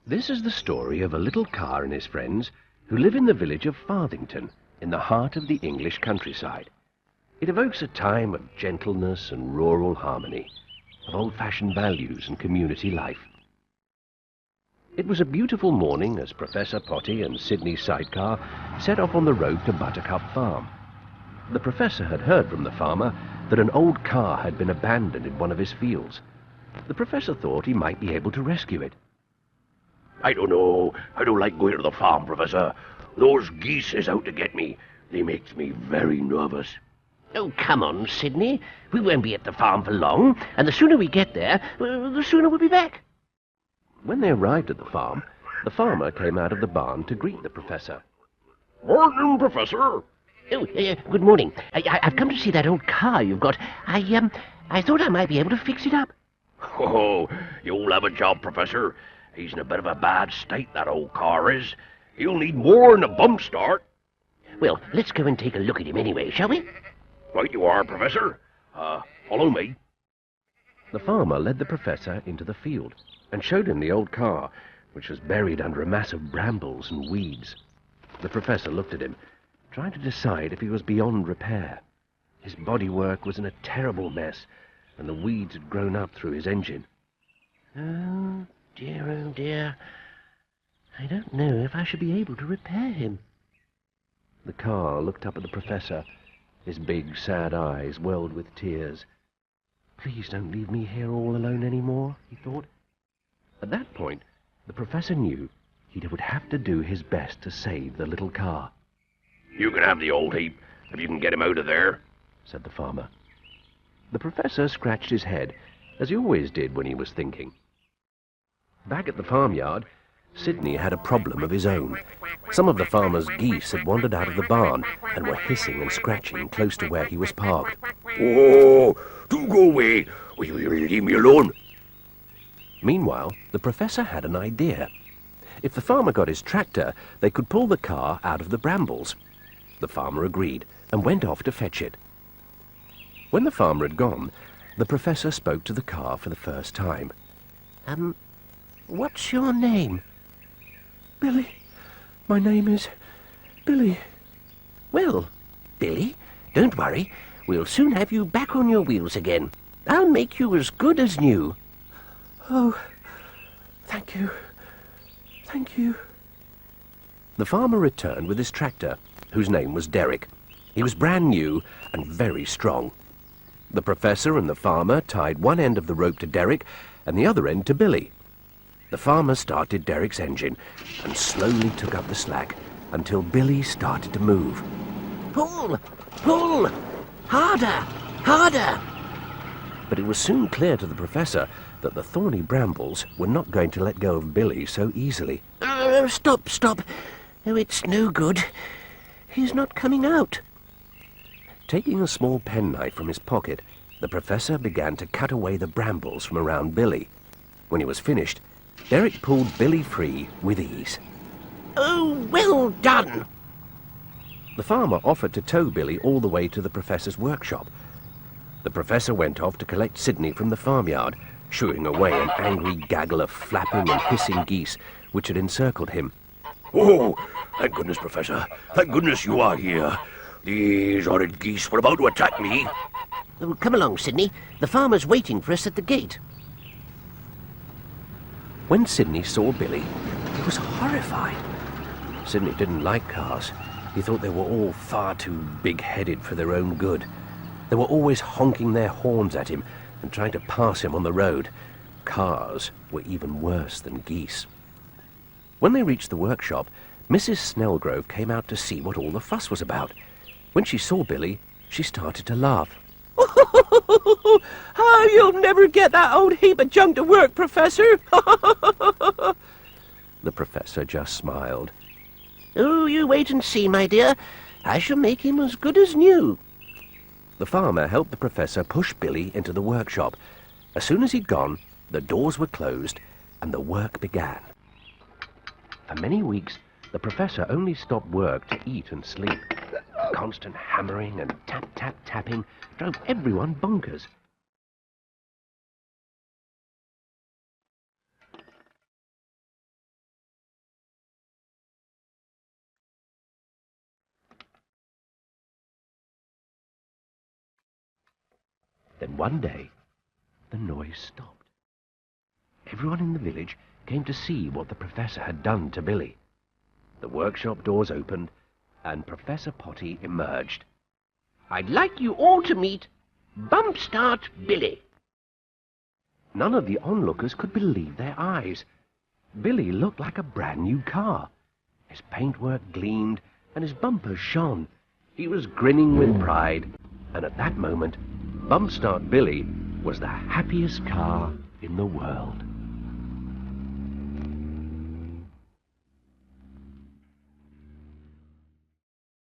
This is the story of a little car and his friends who live in the village of Farthington, in the heart of the English countryside. It evokes a time of gentleness and rural harmony, of old-fashioned values and community life. It was a beautiful morning as Professor Potty and Sydney's sidecar set off on the road to Buttercup Farm. The professor had heard from the farmer that an old car had been abandoned in one of his fields. The professor thought he might be able to rescue it. I don't know. I don't like going to the farm, Professor. Those geese is out to get me. They makes me very nervous. Oh, come on, Sydney. We won't be at the farm for long, and the sooner we get there, the sooner we'll be back. When they arrived at the farm, the farmer came out of the barn to greet the professor. Morning, Professor. Oh, good morning. I've come to see that old car you've got. I thought I might be able to fix it up. Oh, you'll have a job, Professor. He's in a bit of a bad state, that old car is. He'll need more than a bump start. Well, let's go and take a look at him anyway, shall we? Right you are, Professor. Follow me. The farmer led the professor into the field and showed him the old car, which was buried under a mass of brambles and weeds. The professor looked at him, trying to decide if he was beyond repair. His bodywork was in a terrible mess, and the weeds had grown up through his engine. Oh dear. I don't know if I should be able to repair him. The car looked up at the professor, his big, sad eyes welled with tears. Please don't leave me here all alone anymore, he thought. At that point, the professor knew he would have to do his best to save the little car. You can have the old heap, if you can get him out of there, said the farmer. The professor scratched his head, as he always did when he was thinking. Back at the farmyard, Sydney had a problem of his own. Some of the farmer's geese had wandered out of the barn and were hissing and scratching close to where he was parked. Oh, do go away. Will you leave me alone? Meanwhile, the professor had an idea. If the farmer got his tractor, they could pull the car out of the brambles. The farmer agreed and went off to fetch it. When the farmer had gone, the professor spoke to the car for the first time. What's your name? Billy. My name is Billy. Well, Billy, don't worry. We'll soon have you back on your wheels again. I'll make you as good as new. Oh, thank you. Thank you. The farmer returned with his tractor, whose name was Derek. He was brand new and very strong. The professor and the farmer tied one end of the rope to Derek and the other end to Billy. The farmer started Derek's engine and slowly took up the slack until Billy started to move. Pull! Pull! Harder! Harder! But it was soon clear to the professor that the thorny brambles were not going to let go of Billy so easily. Stop! Oh, it's no good. He's not coming out. Taking a small penknife from his pocket, the professor began to cut away the brambles from around Billy. When he was finished, Derek pulled Billy free with ease. Oh, well done! The farmer offered to tow Billy all the way to the professor's workshop. The professor went off to collect Sydney from the farmyard, shooing away an angry gaggle of flapping and hissing geese which had encircled him. Oh, thank goodness, Professor. Thank goodness you are here. These horrid geese were about to attack me. Oh, come along, Sydney. The farmer's waiting for us at the gate. When Sydney saw Billy, he was horrified. Sydney didn't like cars. He thought they were all far too big-headed for their own good. They were always honking their horns at him and trying to pass him on the road. Cars were even worse than geese. When they reached the workshop, Mrs. Snellgrove came out to see what all the fuss was about. When she saw Billy, she started to laugh. Oh, you'll never get that old heap of junk to work, Professor. The professor just smiled. Oh, you wait and see, my dear. I shall make him as good as new. The farmer helped the professor push Billy into the workshop. As soon as he'd gone, the doors were closed and the work began. For many weeks, the professor only stopped work to eat and sleep. The constant hammering and tap-tap-tapping drove everyone bonkers. Then one day, the noise stopped. Everyone in the village came to see what the professor had done to Billy. The workshop doors opened, and Professor Potty emerged. I'd like you all to meet Bumpstart Billy. None of the onlookers could believe their eyes. Billy looked like a brand new car. His paintwork gleamed, and his bumpers shone. He was grinning with pride, and at that moment, Bumpstart Billy was the happiest car in the world.